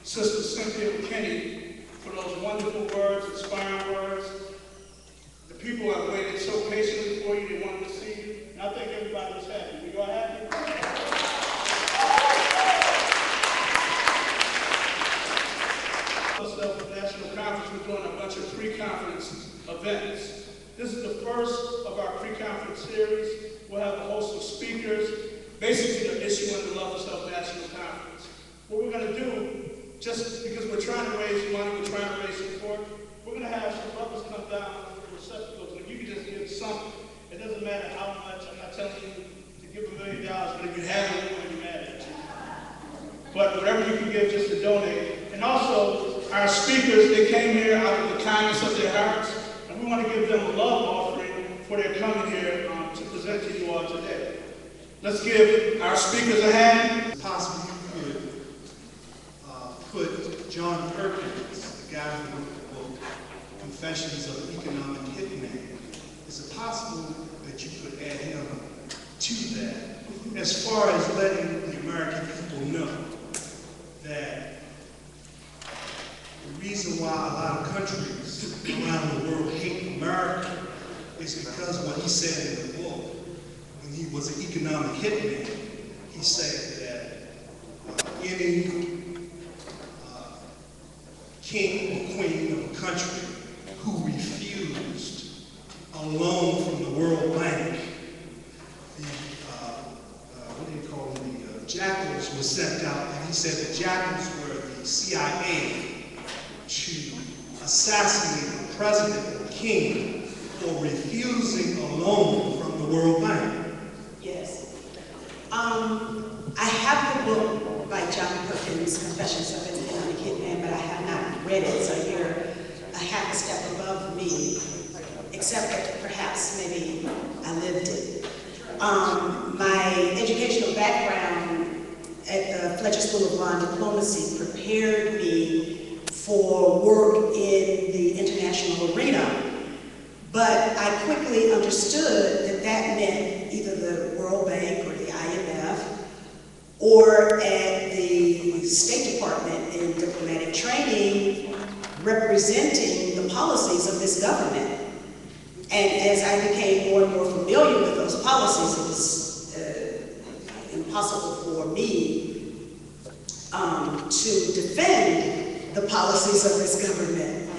Sister Cynthia McKinney for those wonderful words, inspiring words. The people have waited so patiently for you, they wanted to see you. And I think everybody was happy. Were you all happy? National Conference, we're doing a bunch of pre-conference events. This is the first of our pre-conference series. We'll have a host of speakers. Basically, they're issuing the Luv4Self National Conference. What we're going to do, just because we're trying to raise money, we're trying to raise support, we're going to have some brothers come down with the receptacles, and you can just give something. It doesn't matter how much. I'm not telling you to give $1 million, but if you have it, we're going to be mad at you. But whatever you can give just to donate. And also, our speakers, they came here out of the kindness of their hearts, and we want to give them a love offering for their coming here to present to you all today. Let's give our speakers a hand. It's possible you could put John Perkins, the guy who wrote the book, Confessions of an Economic Hitman. Is it possible that you could add him to that, as far as letting the American people know that the reason why a lot of countries around the world hate America is because what he said in the book, when he was an economic hitman, he said that any king or queen of a country who refused a loan from the World Bank, the jackals were sent out, and he said the jackals were the CIA to assassinate the president or king for refusing a loan from the World Bank. Yes. I have the book by John Perkins, Confessions of an Economic Hitman, but I have not read it, so you're a half a step above me, except that perhaps maybe I lived it. My educational background at the Fletcher School of Law and Diplomacy prepared me for work in the international arena. But I quickly understood that that meant either the World Bank or the IMF, or at the State Department in diplomatic training, representing the policies of this government. And as I became more and more familiar with those policies, it was impossible for me to defend the policies of this government.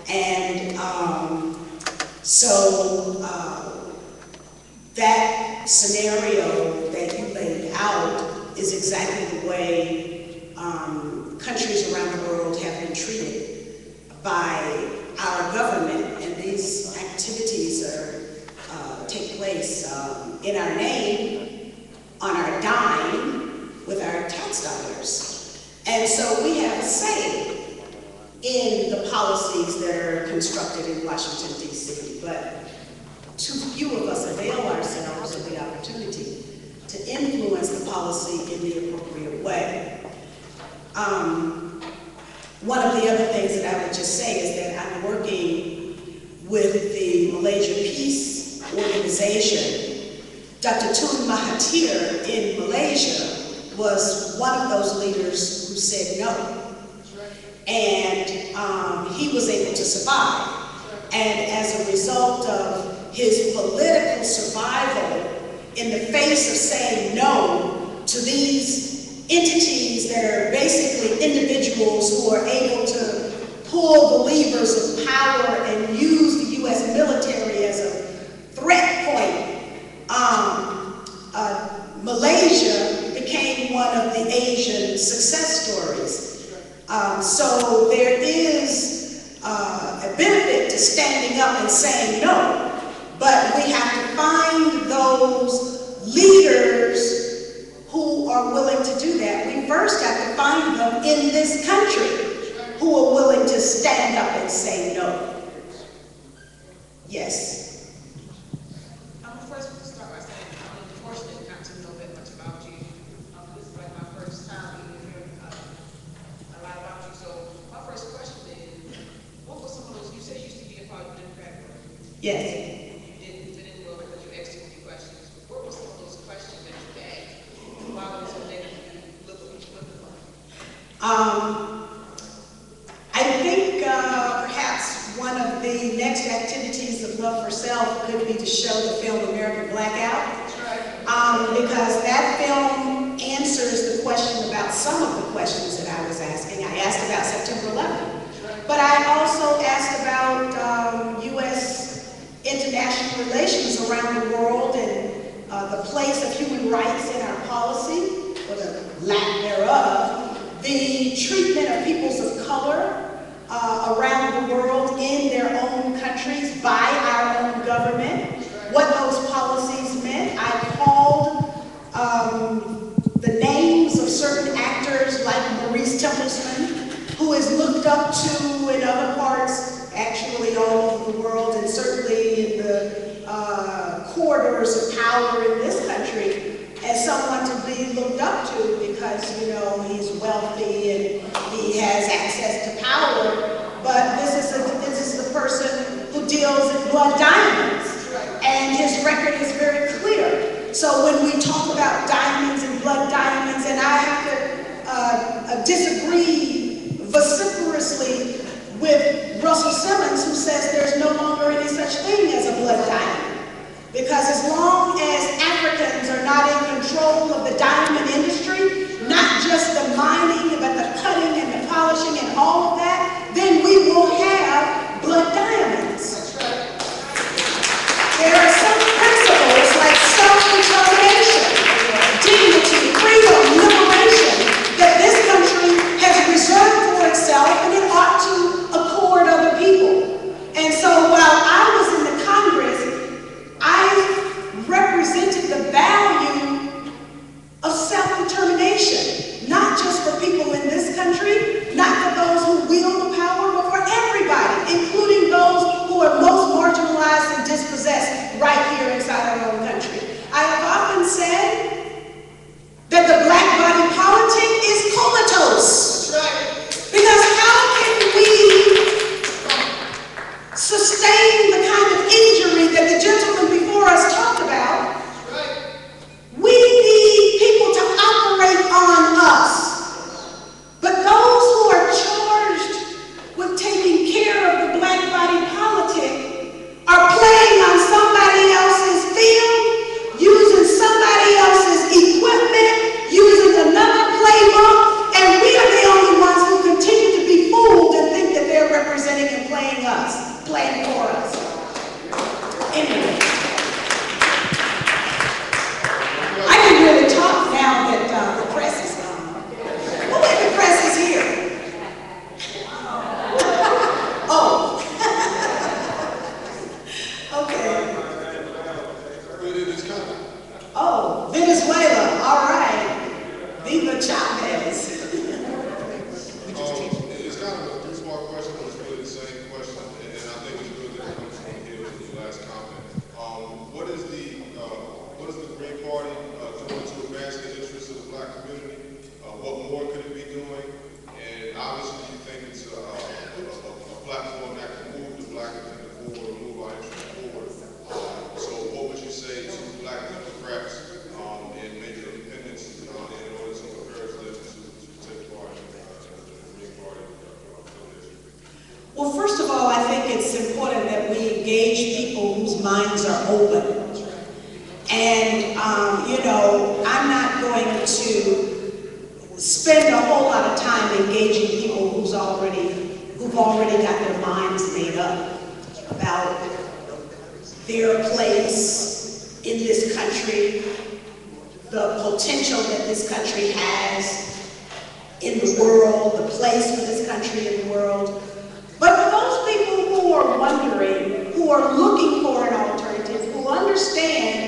And so that scenario that you laid out is exactly the way countries around the world have been treated by our government, and these activities take place in our name, on our dime, with our tax dollars. And so we have a say in the policies that are constructed in Washington, D.C., but too few of us avail ourselves of the opportunity to influence the policy in the appropriate way. One of the other things that I would just say is that I'm working with the Malaysia Peace Organization. Dr. Tun Mahathir in Malaysia was one of those leaders who said no. And he was able to survive. And as a result of his political survival in the face of saying no to these entities that are basically individuals who are able to pull the levers of power and use the U.S. military as a threat point, Malaysia became one of the Asian success stories. So there is a benefit to standing up and saying no, but we have to find those leaders who are willing to do that. We first have to find them in this country who are willing to stand up and say no. Yes. First, to start by saying I'm unfortunate not to know that much about you. This is like my first time being here, a lot about you. So my first question is, what were some of those, you said you used to be a part of the Democratic Party? Yes. You didn't fit in well because you asked too many questions. What were some of those questions that you asked? Why were they so negative? You look at each other. to show the film American Blackout, because that film answers the question about some of the questions that I was asking. I asked about September 11th, but I also asked about U.S. international relations around the world and the place of human rights in our policy, or the lack thereof, the treatment of peoples of color around the world in their own countries by our own government, what those policies meant. I called the names of certain actors like Maurice Templeman, who is looked up to in other parts, actually all over the world, and certainly in the corridors of power in this country, as someone to be looked up to because, you know, he's wealthy and he has access to power. But this is the person who deals in blood diamonds, and his record is very clear. So when we talk about diamonds and blood diamonds, and I have to disagree vociferously with Russell Simmons, who says there's no longer any such thing as a blood diamond. Because as long as Africans are not in control of the diamond industry, not just the mining, but the cutting and the polishing and all of that, then we will have blood diamonds. There are some principles like self-determination, dignity, freedom, liberation, that this country has reserved for itself, and it ought to accord other people. And so while I was in the Congress, I represented the value of self-determination, not just for people in this country, not for those who wield the power, but for everybody, including those who are most marginalized and dispossessed right here inside our own country. I have often said that the black body politic is comatose. That's right. Because how can we sustain the kind of injury that the gentleman before us talked about? Right. We need people to operate on us. But those who are charged with taking care of the black body politic are playing on somebody else's field, using somebody else's equipment, using another playbook, and we are the only ones who continue to be fooled and think that they're representing and playing for us. Anyway, I can really talk now that the press is gone. Oh, wait, the press is here. Oh. Okay. Oh, Venezuela. All right. Viva Chavez. It's kind of a two-part question, but it's really the same question, and I think it's good that it comes from here with the last comment. What is the Green Party doing to advance the interests of the black community? What more could it be doing? And obviously, you think it's a platform that can move the black agenda forward, move our interests forward. So, what would you say to black Democrats and major independents in order to encourage them to take part in the Green Party coalition? Well, first of all, I think it's important that we engage people whose minds are open. And, you know, I'm not going to spend a whole lot of time engaging people who've already got their minds made up about their place in this country, the potential that this country has in the world, the place for this country in the world. But for those people who are wondering, who are looking for an alternative, who understand